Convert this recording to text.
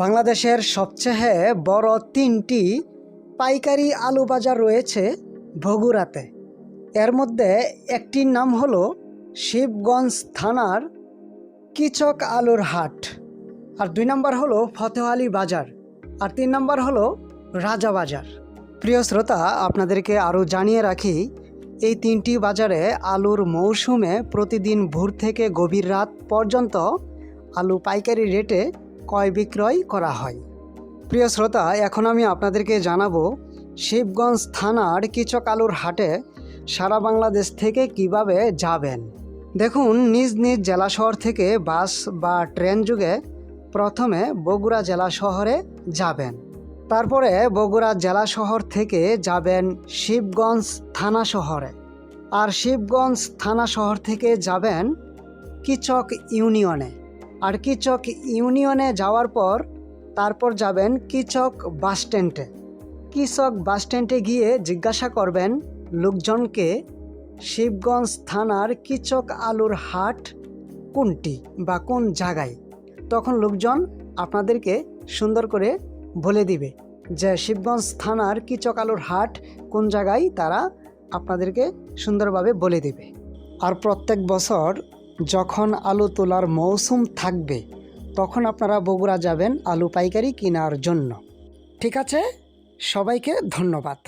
বাংলাদেশের সবচেয়ে বড় তিনটি পাইকারি আলু বাজার রয়েছে বগুড়াতে। এর মধ্যে একটির নাম হলো শিবগঞ্জ থানার কিচক আলুর হাট, আর 2 নম্বর হলো ফতেহালি বাজার, আর 3 নম্বর হলো রাজা বাজার। প্রিয় শ্রোতা, আপনাদেরকে আরও জানিয়ে রাখি, এই তিনটি বাজারে আলুর মৌসুমে প্রতিদিন ভোর থেকে গভীর রাত পর্যন্ত আলু পাইকারি রেটে ক্রয় বিক্রয় করা হয়। প্রিয় শ্রোতা, এখন আমি আপনাদেরকে জানাবো শিবগঞ্জ থানার কিচক আলুর হাটে সারা বাংলাদেশ থেকে কিভাবে যাবেন। দেখুন, নিজ নিজ জেলা শহর থেকে বাস বা ট্রেন যোগে প্রথমে বগুড়া জেলা শহরে যাবেন। তারপরে বগুড়া জেলা শহর থেকে যাবেন শিবগঞ্জ থানা শহরে, আর শিবগঞ্জ থানা শহর থেকে যাবেন কিচক ইউনিয়নে, আর কিচক ইউনিয়নে যাওয়ার পর তারপর যাবেন কিচক বাস স্ট্যান্ডে। কিচক বাস স্ট্যান্ডে গিয়ে জিজ্ঞাসা করবেন লোকজনকে শিবগঞ্জ থানার কিচক আলুর হাট কোনটি বা কোন জায়গায়। তখন লোকজন আপনাদেরকে সুন্দর করে বলে দিবে যে শিবগঞ্জ থানার কিচক আলুর হাট কোন জায়গায়, তারা আপনাদেরকে সুন্দরভাবে বলে দিবে। আর প্রত্যেক বছর যখন আলু তোলার মৌসুম থাকবে তখন আপনারা বগুড়া যাবেন আলু পাইকারি কেনার জন্য। ঠিক আছে, সবাইকে ধন্যবাদ।